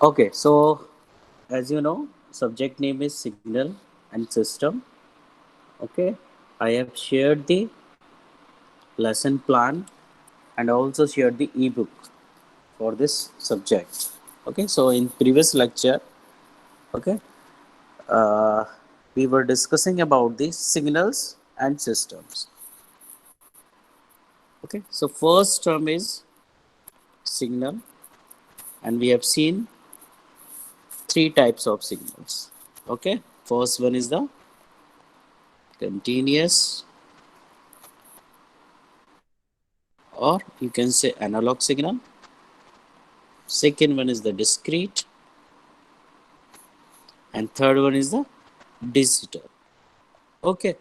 Okay, so as you know, subject name is signal and system. Okay, I have shared the lesson plan and also shared the ebook for this subject. Okay, so in previous lecture, okay, uh, we were discussing about the signals and systems. Okay, so first term is signal, and we have seen three types of signals. Okay, first one is the continuous, or you can say analog signal. Second one is the discrete, and third one is the digital. Okay,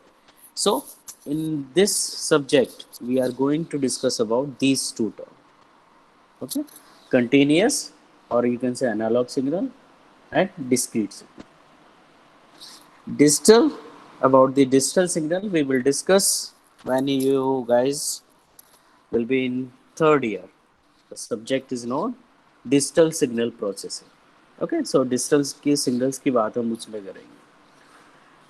so in this subject we are going to discuss about these two terms. Okay, continuous, or you can say analog signal, and discrete signal. Digital, about the digital signal we will discuss when you guys will be in third year. The subject is known digital signal processing. Okay, so digitals की signals की बात हम उसमें करेंगे.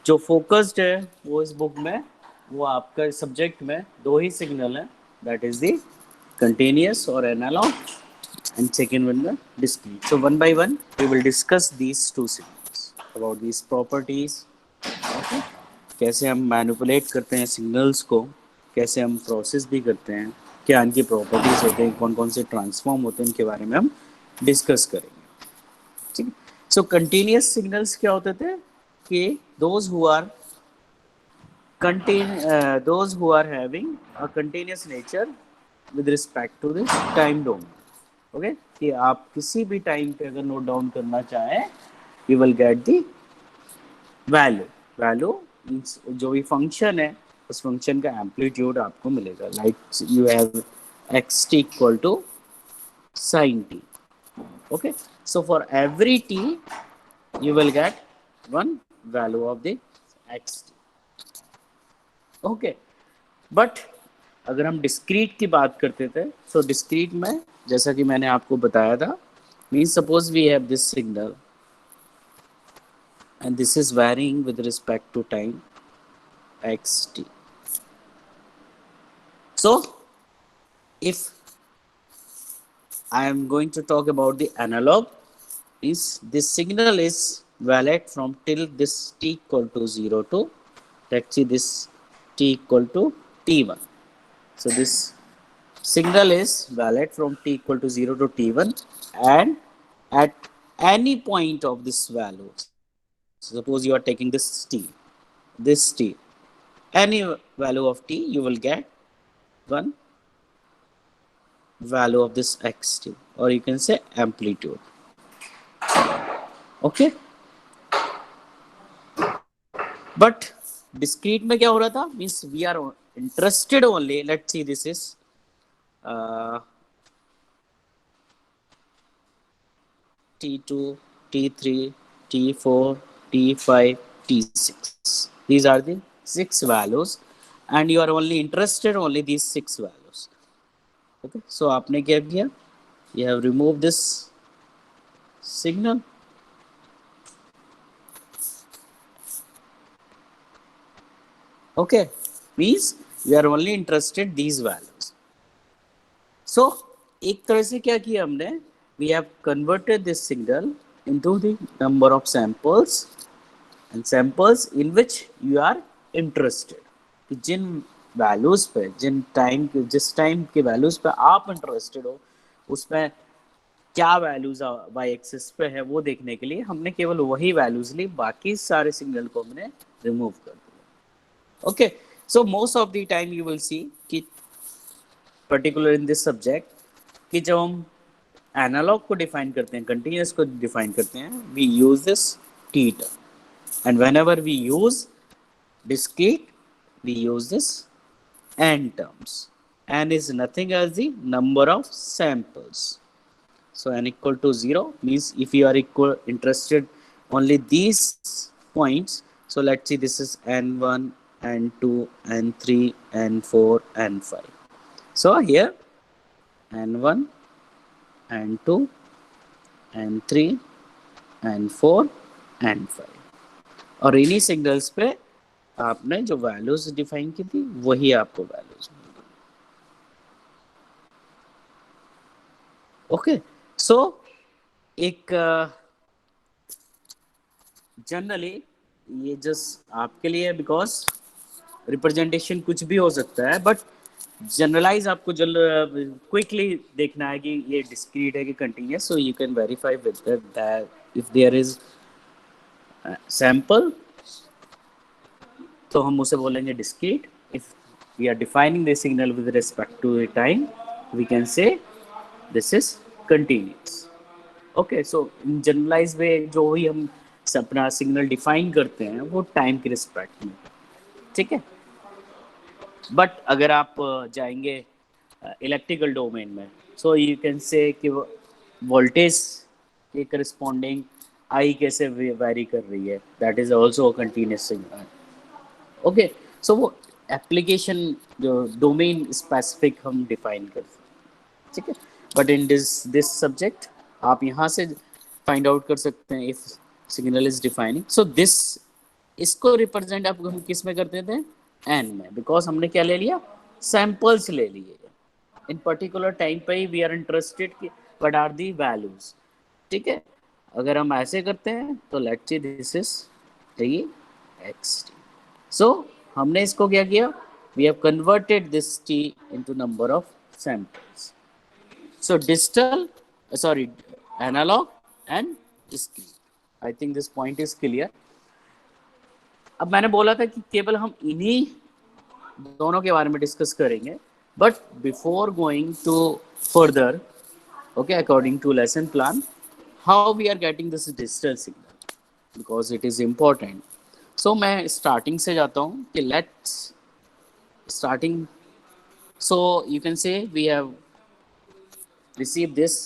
जो focused है वो इस बुक में, वो आपका सब्जेक्ट में दो ही सिग्नल है, दैट इज द कंटिन्यूअस और analogue, and second one the discrete. So one by one we will discuss these two signals about these properties. Okay, कैसे हम मैनिपुलेट करते हैं सिग्नल्स को, कैसे हम प्रोसेस भी करते हैं, क्या इनकी प्रॉपर्टीज होते हैं, कौन कौन से ट्रांसफॉर्म होते हैं, इनके बारे में हम डिस्कस करेंगे. ठीक है. सो कंटिन्यूअस सिग्नल्स क्या होते थे कि those who are those who are having a continuous nature with respect to this time domain. Okay, कि आप किसी भी टाइम पे अगर नोट डाउन करना चाहें, you will get the value. Value means जो भी फंक्शन है उस फंक्शन का एम्पलीट्यूड आपको मिलेगा. Like you have x t equal to sine t. Okay, so for every t you will get one value of the xt. Okay, but अगर हम discrete की बात करते थे, सो डिस्क्रीट में जैसा कि मैंने आपको बताया था, means suppose we have this signal and this is varying with respect to time xt. So if I am going to talk about the analog, is this signal is valid from till this t equal to 0 to, let's see, this t equal to t1. So this signal is valid from t equal to 0 to t1, and at any point of this value, suppose you are taking this t, any value of t, you will get one value of this xt, or you can say amplitude. Okay, but discrete में क्या हो रहा था, means we are interested only, let's see this is T2, T3, T4, T5, T6. These are the 6 values, and you are only interested only these 6 values. Okay, so आपने क्या किया, you have removed this signal. Okay, means we are only interested these values. So एक तरह से क्या किया हमने, we have converted this signal into the number of samples and samples in which you are interested. कि जिन values पे, जिस time के वैल्यूज पे आप इंटरेस्टेड हो, उसमें क्या वैल्यूज वाई एक्सिस पे है वो देखने के लिए हमने केवल वही वैल्यूज ली, बाकी सारे सिग्नल को हमने रिमूव कर दिया. Okay, so most of the time you will see कि पर्टिकुलर इन दिस सब्जेक्ट कि जब हम एनालॉग को डिफाइन करते हैं, कंटिन्यूस को डिफाइन करते हैं, we use this t term, and whenever we use discrete we use this n terms. N is nothing as the number of samples. So n equal to 0 means if you are interested only these points, so let's see, this is n1, n2, n3, n4, n5. So here n1, n2, and 3 and 4 and 5 और इन्हीं signals पे आपने जो values define की थी वही आपको values मिलेगी। ओके, सो एक जनरली ये जस्ट आपके लिए बिकॉज रिप्रेजेंटेशन कुछ भी हो सकता है, बट जनरलाइज आपको क्विकली देखना है कि ये डिस्क्रीट है कि continuous, so you can verify with that if there is sample तो हम उसे बोलेंगे discrete. If we are defining the signal with respect to time we can say this is continuous. Okay, so in generalize way जो भी हम अपना signal define करते हैं वो टाइम के रिस्पेक्ट में, ठीक है। बट अगर आप जाएंगे इलेक्ट्रिकल डोमेन में, सो यू कैन से कि वोल्टेज के करस्पॉन्डिंग आई कैसे वेरी कर रही है, that is also continuous signal. Okay, so वो एप्लीकेशन जो डोमेन स्पेसिफिक हम डिफाइन करते हैं, ठीक है। बट इन दिस सब्जेक्ट आप यहाँ से फाइंड आउट कर सकते हैं if signal is defining. So this इसको रिप्रेजेंट आप हम किस में करते थे, एन में, बिकॉज हमने क्या ले लिया, सैंपल्स ले लिए। इन पर्टिकुलर टाइम पे ही वी आर इंटरेस्टेड कि व्हाट आर दी वैल्यूज, ठीक है। अगर हम ऐसे करते हैं तो let's see this is T X T. So हमने इसको क्या किया, we have converted this T into number of samples. So digital sorry analog and discrete. I think this point is clear. अब मैंने बोला था कि केवल हम इन्हीं दोनों के बारे में डिस्कस करेंगे, but before going to further, okay, according to lesson plan, how we are getting this digital signal because it is important. So मैं starting से जाता हूँ कि let's starting, so you can say we have received this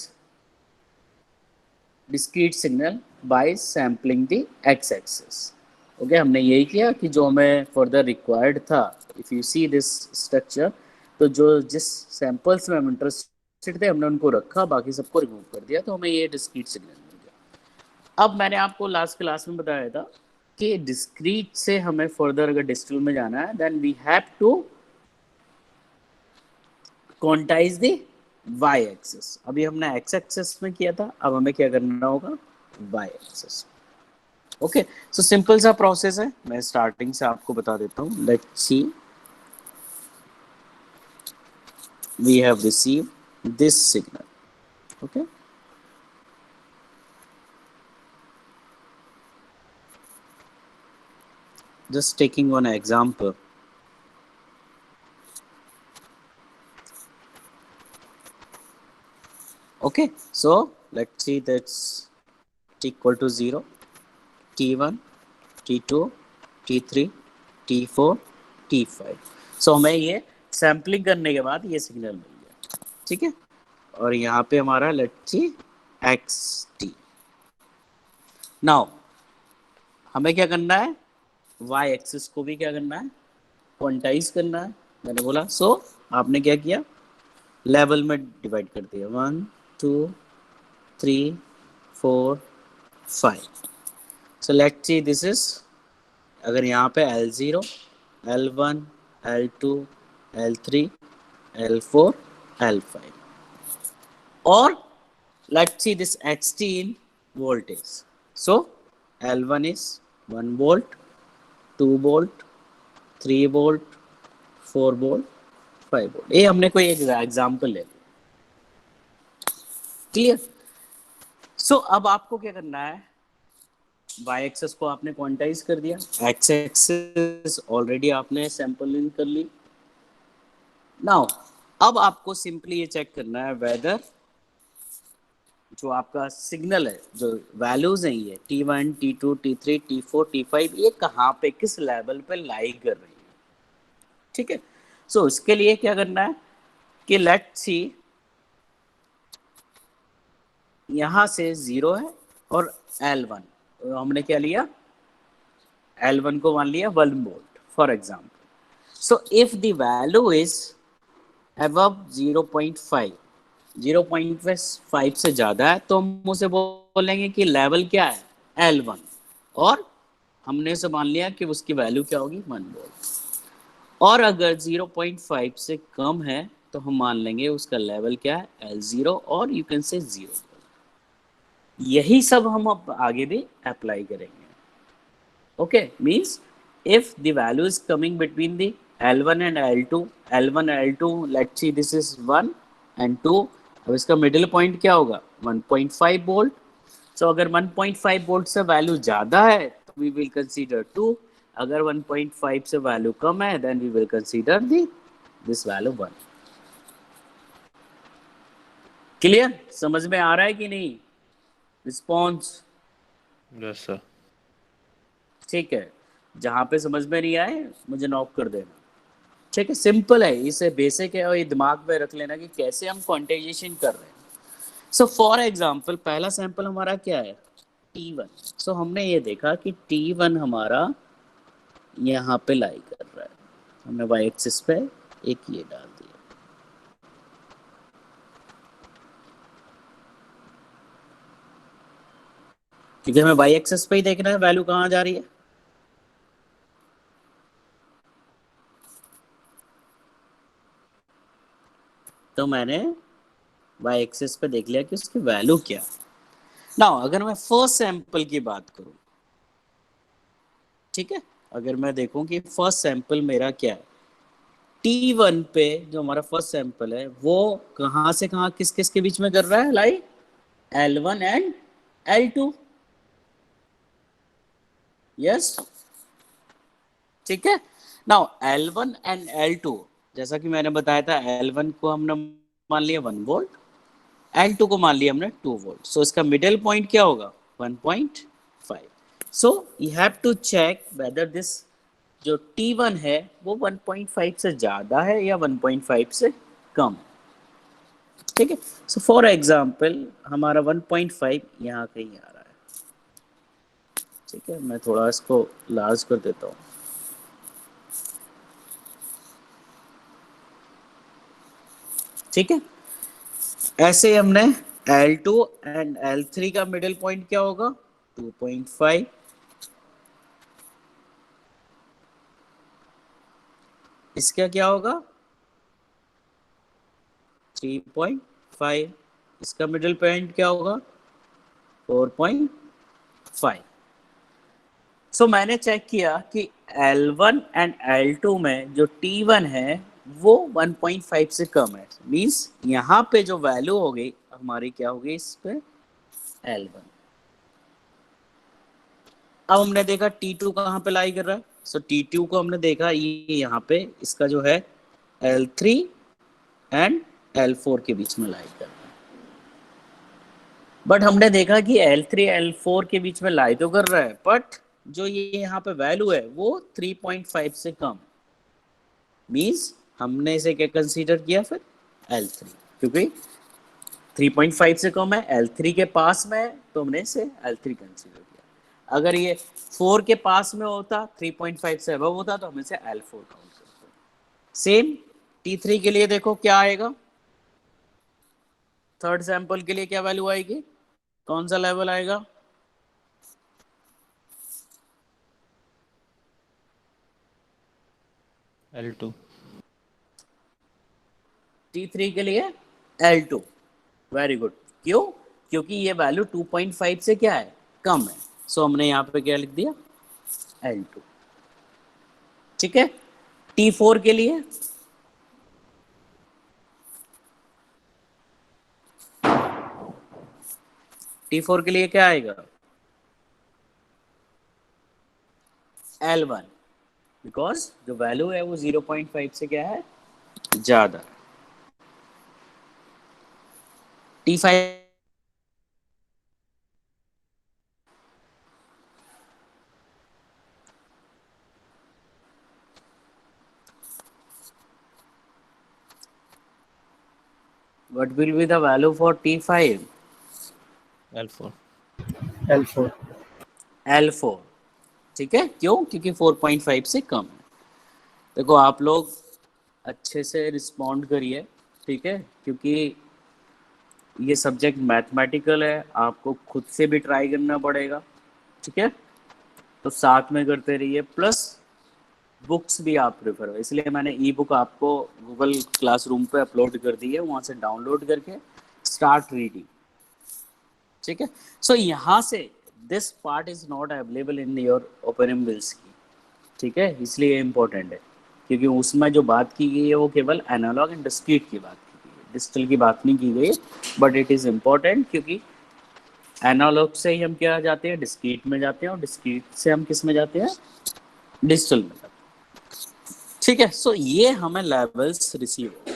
discrete signal by sampling the x-axis. Okay, हमने यही किया कि जो हमें further required था, if you see this structure, तो जो जिस samples में हम इंटरेस्टेड थे हमने उनको रखा, बाकी सबको रिमूव कर दिया, तो हमें ये डिस्क्रीट सिग्नल मिल गया। अब मैंने आपको लास्ट क्लास में बताया था कि डिस्क्रीट से हमें फर्दर अगर डिजिटल में जाना है then we have to quantise the y axis. अभी हमने एक्स एक्सिस में किया था, अब हमें क्या करना होगा, y axis. Okay, so simple सा प्रोसेस है, मैं स्टार्टिंग से आपको बता देता हूँ। Let's see, we have received this signal, okay, just taking one example. Okay, so let's see that's t equal to 0, t1, t2, t3, t4, t5। so हमें ये सैम्पलिंग करने के बाद ये सिग्नल मिल गया, ठीक है। और यहाँ पे हमारा let's see x T. Now हमें क्या करना है, वाई एक्सिस को भी क्या करना है, क्वांटाइज करना है। मैंने बोला सो आपने क्या किया, लेवल में डिवाइड कर दिया, 1 2 3 4 5। सो लेट्स सी दिस इज, अगर यहाँ पे L0, L1, L2, L3, L4, L5 और let's see this xt in voltage. So L1 is 1 volt, 2 volt, 3 volt, 4 volt, 5 volt। ये हमने कोई एक एग्जाम्पल ले लिया, क्लियर। सो अब आपको क्या करना है, वाई एक्सेस को आपने क्वांटाइज कर दिया, एक्स एक्सेस ऑलरेडी आपने सैंपलिंग कर ली। नाउ अब आपको सिंपली ये चेक करना है वेदर जो आपका सिग्नल है, जो वैल्यूज हैं ये T1, T2, T3, T4, T5, ये कहाँ पे किस लेवल पे लाई कर रही है, ठीक है। सो इसके लिए क्या करना है कि लेट्स सी, यहाँ से 0 है और L1 तो हमने क्या लिया, L1 को मान लिया 1 volt for example. So if the value is above 0.5, 0.5 से ज़्यादा है तो हम उसे बोलेंगे कि लेवल क्या है, L1, और हमने उसे मान लिया कि उसकी वैल्यू क्या होगी, 1 वोल्ट। और अगर 0.5 से कम है तो हम मान लेंगे उसका लेवल क्या है, L0, और यू कैन से 0। यही सब हम अब आगे भी अप्लाई करेंगे। Okay, means if the value is coming between the L1 and L2, L1 L2, let's see this is 1 and 2, अब इसका मिडिल पॉइंट क्या होगा, 1.5 वोल्ट। सो अगर 1.5 वोल्ट से वैल्यू ज़्यादा है तो वी विल कंसीडर 2, अगर 1.5 से वैल्यू कम है then we will consider this value 1। Clear, समझ में आ रहा है कि नहीं, रिस्पॉन्स? Yes sir. ठीक है, जहाँ पे समझ में नहीं आए मुझे नॉक कर देना। ठीक है, सिंपल है, इसे बेसिक है और ये दिमाग में रख लेना कि कैसे हम क्वांटाइजेशन कर रहे हैं। सो फॉर एग्जांपल पहला सैंपल हमारा क्या है, T1। सो हमने ये देखा कि T1 हमारा यहाँ पे लाई कर रहा है, हमने वाई एक्सिस पे एक ये डाल दिया, क्योंकि हमें वाई एक्सिस पे ही देखना है वैल्यू कहाँ जा रही है। तो मैंने वाई एक्सिस पे देख लिया कि उसकी वैल्यू क्या है। नाउ अगर मैं फर्स्ट सैंपल की बात करूं, ठीक है, अगर मैं देखूं कि फर्स्ट सैंपल मेरा क्या है, T1 पे जो हमारा फर्स्ट सैंपल है वो कहाँ से कहाँ किस किस के बीच में कर रहा है लाई, L1 एंड L2। यस, ठीक है। नाउ L1 एंड L2, जैसा कि मैंने बताया था, L1 को हमने मान लिया 1 वोल्ट, L2 को मान लिया हमने 2 वोल्ट। सो इसका मिडिल पॉइंट क्या होगा, 1.5। So you have to check whether this जो T1 है वो 1.5 से ज़्यादा है या 1.5 से कम। ठीक है, सो फॉर एग्जांपल हमारा 1.5 यहाँ कहीं आ रहा है। ठीक है, मैं थोड़ा इसको लार्ज कर देता हूँ। ठीक है, ऐसे हमने L2 एंड L3 का मिडिल पॉइंट क्या होगा, 2.5। इसका क्या होगा, 3.5। इसका मिडिल पॉइंट क्या होगा, 4.5। सो मैंने चेक किया कि L1 एंड L2 में जो T1 है वो 1.5 से कम है। मींस यहाँ पे जो वैल्यू होगी हमारी क्या होगी इस पे, L1। अब हमने देखा T2 कहाँ पे लाई कर रहा है। सो T2 को हमने देखा ये यहाँ पे इसका जो है L3 एंड L4 के बीच में लाई कर रहा है। बट हमने देखा कि L3 L4 के बीच में लाई तो कर रहा है, बट जो ये यहाँ पे वैल्यू है वो 3.5 से कम। मीन्स हमने इसे क्या कंसीडर किया फिर, L3, क्योंकि 3.5 से कम है, L3 के पास में है तो हमने इसे L3 कंसीडर किया। अगर ये 4 के पास में होता, 3.5 से अबव होता तो हम इसे L4 काउंट करते। सेम T3 के लिए देखो क्या आएगा, थर्ड सैंपल के लिए क्या वैल्यू आएगी, कौन सा लेवल आएगा, L2। T3 के लिए L2। वेरी गुड, क्यों, क्योंकि ये वैल्यू 2.5 से क्या है, कम है। सो हमने यहाँ पे क्या लिख दिया, L2। ठीक है, T4 के लिए T4 के लिए क्या आएगा, L1, बिकॉज जो वैल्यू है वो 0.5 से क्या है, ज्यादा। T5 what will be the value for T5, L4। L4। L4। ठीक है, क्यों, क्योंकि 4.5 से कम है। देखो आप लोग अच्छे से रिस्पॉन्ड करिए, ठीक है, क्योंकि ये सब्जेक्ट मैथमेटिकल है, आपको खुद से भी ट्राई करना पड़ेगा, ठीक है। तो साथ में करते रहिए, प्लस बुक्स भी आप प्रेफर हो, इसलिए मैंने ई बुक आपको गूगल क्लासरूम पे अपलोड कर दी है, वहाँ से डाउनलोड करके स्टार्ट रीडिंग, ठीक है। सो यहाँ से this part is not available in your open bills की, ठीक है, इसलिए इम्पोर्टेंट है, क्योंकि उसमें जो बात की गई है वो केवल एनालॉग एंड डिस्क्रीट की बात की गई है, डिजिटल की बात नहीं की गई, बट इट इज़ इम्पोर्टेंट, क्योंकि एनालॉग से ही हम क्या जाते हैं, डिस्क्रीट में जाते हैं, और डिस्क्रीट से हम किस में जाते हैं, डिजिटल में जाते हैं, ठीक है। सो ये हमें लेवल्स रिसीव हो,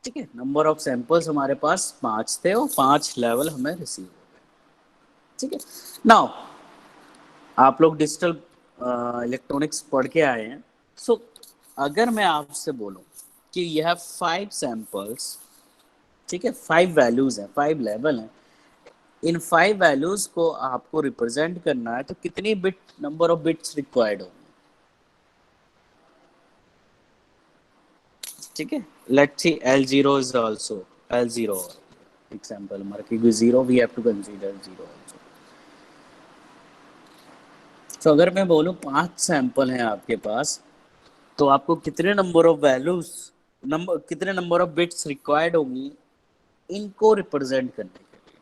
ठीक है। नंबर ऑफ सैंपल्स हमारे पास 5 थे और 5 लेवल हमें रिसीव हो गए, ठीक है। नाउ आप लोग डिजिटल इलेक्ट्रॉनिक्स पढ़ के आए हैं, सो अगर मैं आपसे बोलूं कि यह है 5 सैंपल्स, ठीक है, 5 वैल्यूज हैं, 5 लेवल हैं, इन 5 वैल्यूज को आपको रिप्रेजेंट करना है, तो कितनी bit number of bits required होंगे, ठीक है। Let's see L0 is also L0 example हमारा, क्योंकि 0 we have to consider 0 also. तो अगर मैं बोलूं 5 सैंपल हैं आपके पास, तो आपको कितने नंबर ऑफ वैल्यूज, नंबर कितने नंबर ऑफ बिट्स रिक्वायर्ड होंगी इनको रिप्रेजेंट करने के लिए।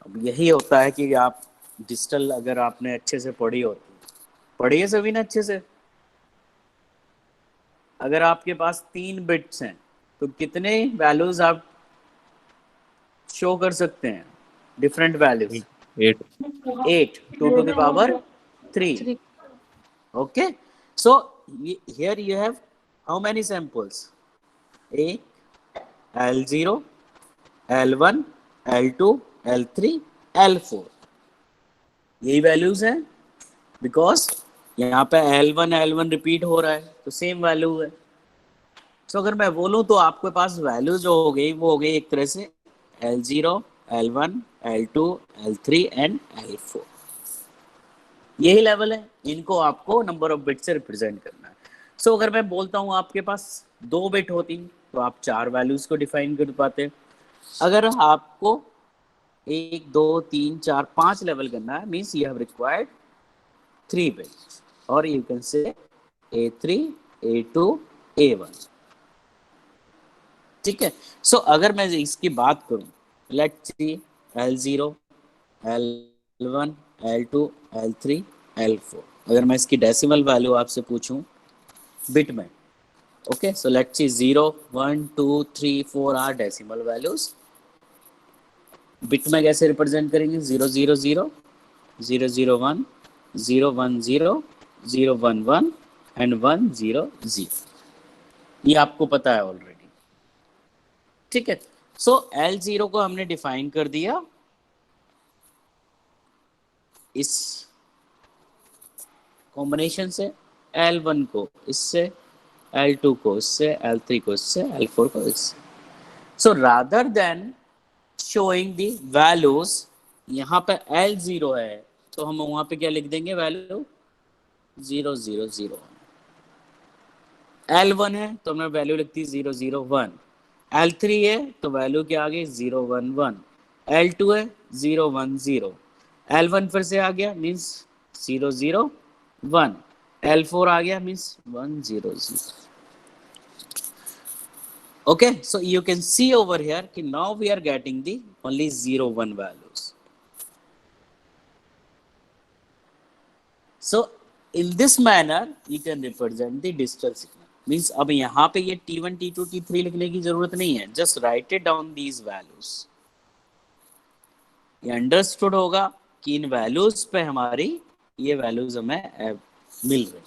अब यही होता है कि आप डिजिटल अगर आपने अच्छे से पढ़ी होती, पढ़िए सभी ने अच्छे से, अगर आपके पास 3 बिट्स हैं तो कितने वैल्यूज आप शो कर सकते हैं, different values, 8. 8 2 to the power 3, okay। So here you have how many samples, a L0 L1 L2 L3 L4, यही वैल्यूज हैं, बिकॉज यहाँ पे L1 रिपीट हो रहा है तो सेम वैल्यू है। तो अगर मैं बोलूँ तो आपके पास वैल्यू जो हो गई वो हो गई एक तरह से L0 L1 L2 L3 and L4, यही लेवल है, इनको आपको नंबर ऑफ बिट से रिप्रेजेंट करना है। सो अगर मैं बोलता हूँ आपके पास 2 बिट होती तो आप 4 वैल्यूज को डिफाइन कर पाते, अगर आपको 1 2 3 4 5 लेवल करना है, means you have required 3 bits, और you can say A3 A2 A1, ठीक है। सो अगर मैं इसकी बात करूं, let's see L0 L1 L2 L3 L4, अगर मैं इसकी डेसिमल वैल्यू आपसे पूछूं बिट में, okay, so let's see 0 1 2 3 4 are decimal values, bit में कैसे रिप्रेजेंट करेंगे, 0 0 0 0 0 1 0 1 0 0 1 1 एंड 1 0 0, ये आपको पता है ऑलरेडी, ठीक है। सो L0 को हमने डिफाइन कर दिया इस कॉम्बिनेशन से, L1 को इससे, L2 को इससे, L3 को इससे, L4 को इससे। So rather than showing the values, यहाँ पे L0 है तो हम वहाँ पे क्या लिख देंगे, वैल्यू 0 0 0, L1 है तो हमने वैल्यू लिख दी 0 0 1, L3 है तो वैल्यू क्या आ गई 0 1 1, L2 है 0 1 0, L1 फिर से आ गया मीन्स 0 0 1, L4 आ गया means 1 0 0, okay। So you can see over here कि now we are getting the only 0 1 values, so in this manner you can represent the digital signal, means अब यहाँ पे ये T1 T2 T3 लिखने की जरूरत नहीं है, just write it down these values, ये अंडरस्टूड होगा कि इन वैल्यूज पे हमारी ये वैल्यूज हमें मिल रही,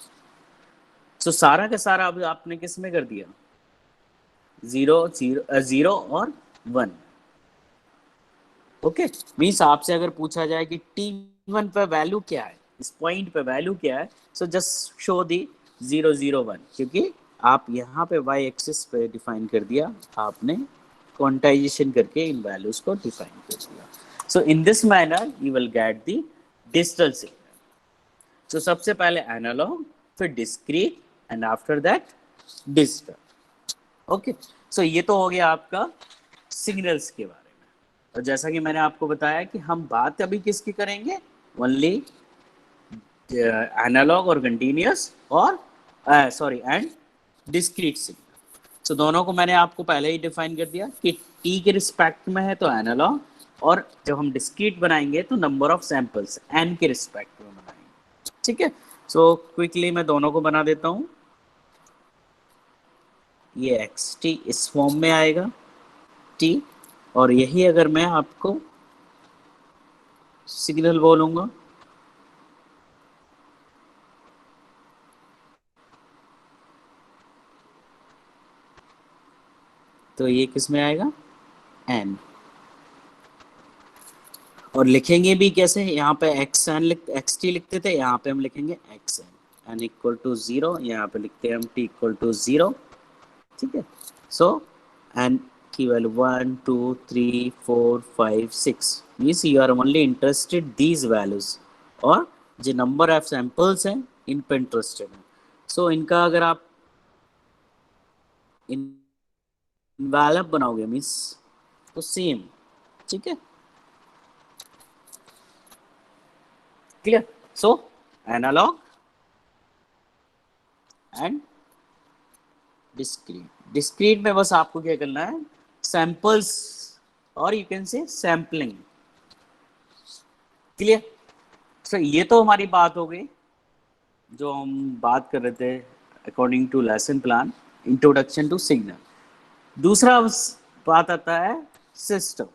सो सारा का सारा अब आपने किस में कर दिया, 0 और 1, ओके। मीन्स आपसे अगर पूछा जाए कि T1 पे वैल्यू क्या है, इस पॉइंट पे वैल्यू क्या है, सो जस्ट शो दी 0 0 1, क्योंकि आप यहाँ पे y एक्सिस पे डिफाइन कर दिया, आपने क्वांटाइजेशन करके इन वैल्यूज को डिफाइन कर दिया। So in this manner you will get the digital signal. So सबसे पहले एनालॉग, फिर discrete and after that digital. Okay, so ये तो हो गया आपका सिग्नल्स के बारे में। और जैसा कि मैंने आपको बताया कि हम बात अभी किसकी करेंगे, ओनली एनालॉग और कंटिन्यूस और सॉरी एंड डिस्क्रीट सिग्नल। सो दोनों को मैंने आपको पहले ही डिफाइन कर दिया कि टी के रिस्पेक्ट में है तो एनालॉग, और जब हम डिस्क्रीट बनाएंगे तो नंबर ऑफ सैंपल्स एन के रिस्पेक्ट में बनाएंगे। ठीक है, सो क्विकली मैं दोनों को बना देता हूँ। ये एक्स टी इस फॉर्म में आएगा टी, और यही अगर मैं आपको सिग्नल बोलूंगा तो ये किस में आएगा, एन। और लिखेंगे भी कैसे, यहाँ पे एक्स एन एक्स टी लिखते थे, यहाँ पे हम लिखेंगे x n, n equal to 0, यहाँ पे लिखते हैं हम टी इक्वल टू 0। ठीक है, सो एन की value 1 2 3 4 5 6 means you are only interested these values, और जो नंबर ऑफ सैंपल्स हैं इन पे इंटरेस्टेड हैं। सो इनका अगर आप इन वैल्यू बनाओगे मीन्स तो सेम। ठीक है, clear. So analog and discrete. Discrete में बस आपको क्या करना है, सैंपल्स और you can say sampling. Clear. So ये तो हमारी बात हो गई जो हम बात कर रहे थे according to lesson plan, introduction to signal. दूसरा बात आता है सिस्टम।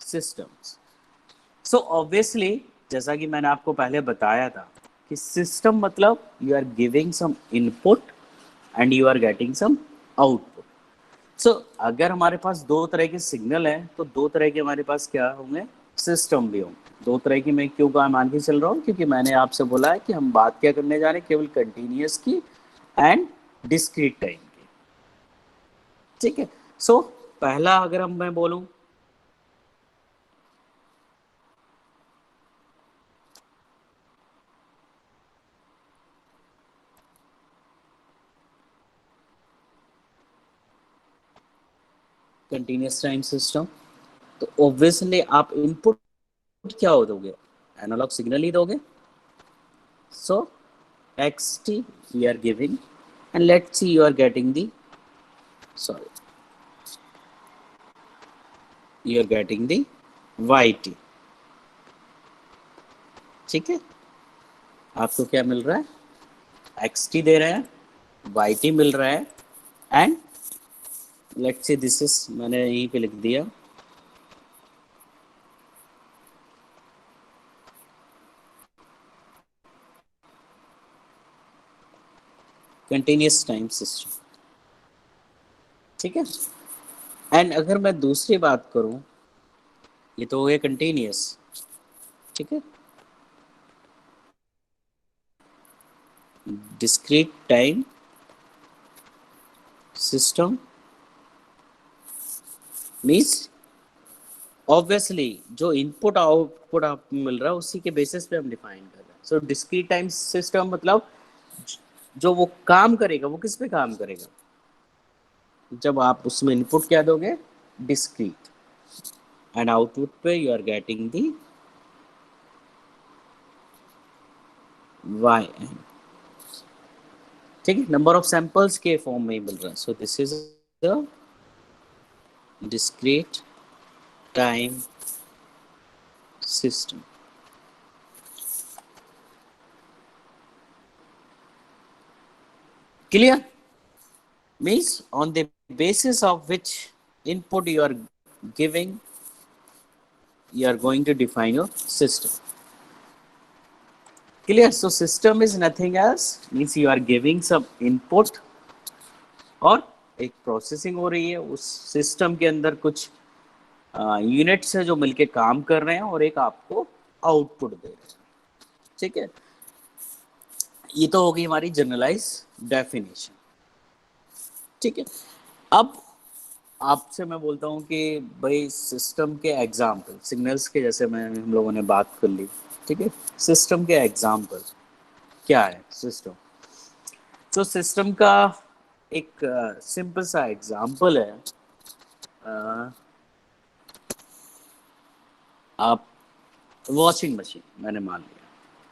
सिस्टम्स, सो ऑब्वियसली जैसा कि मैंने आपको पहले बताया था कि सिस्टम मतलब you are giving some input and you are getting some output. So अगर हमारे पास दो तरह के सिग्नल हैं तो दो तरह के हमारे पास क्या होंगे, सिस्टम भी होंगे। दो तरह की मैं क्यों का मान के चल रहा हूँ, क्योंकि मैंने आपसे बोला है कि हम बात क्या करने जा रहे हैं, केवल कंटिन्यूस की एंड डिस्क्रीट टाइम की। ठीक है, सो पहला अगर हम मैं बोलूँ कंटिन्यूस टाइम सिस्टम, तो ऑब्वियसली आप इनपुट क्या हो दोगे, एनालॉग सिग्नल ही दोगे। सो xt we are giving, and let's see you are getting the, sorry, you are getting the yt। ठीक है, आपको क्या मिल रहा है, xt दे रहे हैं, yt मिल रहा है, and let's see this is, मैंने यहीं पे लिख दिया कंटिन्यूस टाइम सिस्टम। ठीक है, एंड अगर मैं दूसरी बात करूं, ये तो हो गया कंटिन्यूस। ठीक है, discrete time system means obviously जो इनपुट आउटपुट आपको मिल रहा है उसी के बेसिस पे हम डिफाइन कर रहे हैं। सो डिस्क्रीट टाइम सिस्टम मतलब जो वो काम करेगा वो किस पे काम करेगा, जब आप उसमें इनपुट क्या दोगे, डिस्क्रीट, एंड आउटपुट पे you are getting the y n. ठीक है, नंबर ऑफ सैंपल्स के फॉर्म में ही मिल रहा है। So this is the discrete time system. Clear, means on the basis of which input you are giving you are going to define your system। clear, so system is nothing else means you are giving some input और एक processing हो रही है उस system के अंदर, कुछ units है जो मिलके काम कर रहे हैं और एक आपको आउटपुट दे रहे हैं। ठीक है, ये तो हो गई हमारी जनरलाइज डेफिनेशन। ठीक है, अब आपसे मैं बोलता हूँ कि भाई सिस्टम के एग्जाम्पल, सिग्नल्स के जैसे मैं हम लोगों ने बात कर ली, ठीक है, सिस्टम के एग्जाम्पल क्या है सिस्टम। तो सिस्टम का एक सिंपल सा एग्जाम्पल है, अ, आप वॉशिंग मशीन मैंने मान लिया,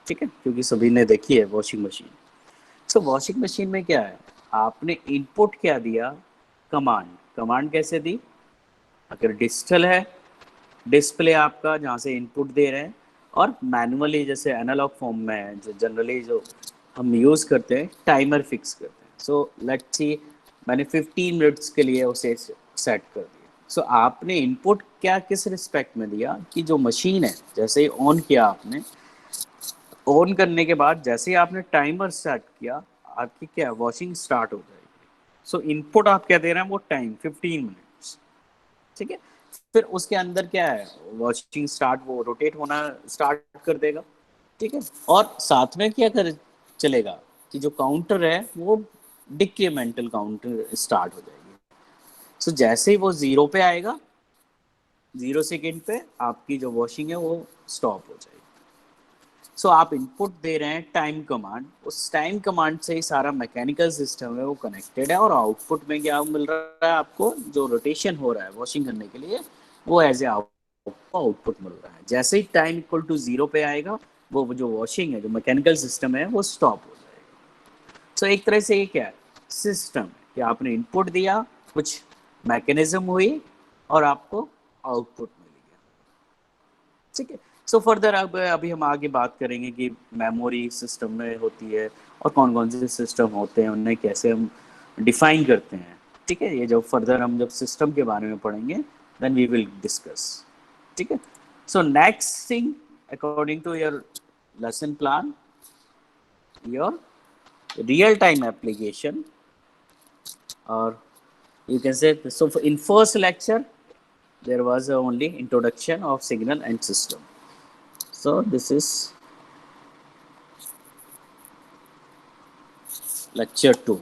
ठीक है, क्योंकि सभी ने देखी है वॉशिंग मशीन। सो वॉशिंग मशीन में क्या है, आपने इनपुट क्या दिया, कमांड। कमांड कैसे दी, अगर डिजिटल है डिस्प्ले आपका जहाँ से इनपुट दे रहे हैं, और मैनुअली जैसे एनालॉग फॉर्म में है जो जनरली जो हम यूज़ करते हैं, टाइमर फिक्स करते हैं। सो लेट्स सी मैंने 15 मिनट्स के लिए उसे सेट कर दिया। सो आपने इनपुट क्या किस रिस्पेक्ट में दिया कि जो मशीन है जैसे ही ऑन किया आपने, ऑन करने के बाद जैसे ही आपने टाइमर सेट किया, आपकी क्या वॉशिंग स्टार्ट हो जाएगी। सो इनपुट आप क्या दे रहे हैं, वो टाइम 15 मिनट्स, ठीक है। फिर उसके अंदर क्या है, वॉशिंग स्टार्ट, वो रोटेट होना स्टार्ट कर देगा, ठीक है। और साथ में क्या कर चलेगा कि जो काउंटर है वो डिक्रीमेंटल काउंटर स्टार्ट हो जाएगी। सो जैसे ही वो जीरो पे आएगा, 0 सेकेंड पे आपकी जो वॉशिंग है वो स्टॉप हो जाएगी। सो आप इनपुट दे रहे हैं टाइम कमांड, उस टाइम कमांड से ही सारा मैकेनिकल सिस्टम है वो कनेक्टेड है, और आउटपुट में क्या मिल रहा है आपको, जो रोटेशन हो रहा है वॉशिंग करने के लिए, वो एज ए आउटपुट मिल रहा है। जैसे ही टाइम इक्वल टू जीरो पे आएगा, वो जो वॉशिंग है, जो मैकेनिकल सिस्टम है, वो स्टॉप हो जाएगा। सो एक तरह से ये क्या है, सिस्टम है कि आपने इनपुट दिया, कुछ मैकेनिज्म हुई, और आपको आउटपुट मिल गया, ठीक है। सो फर्दर अब अभी हम आगे बात करेंगे कि मेमोरी सिस्टम में होती है, और कौन कौन से सिस्टम होते हैं, उन्हें कैसे हम डिफाइन करते हैं, ठीक है। ये जब फर्दर हम जब सिस्टम के बारे में पढ़ेंगे, देन वी विल डिस्कस, ठीक है। So next thing, according to your lesson plan, your real time application, or you can say, so in first lecture there was only introduction of signal and system. So this is lecture 2.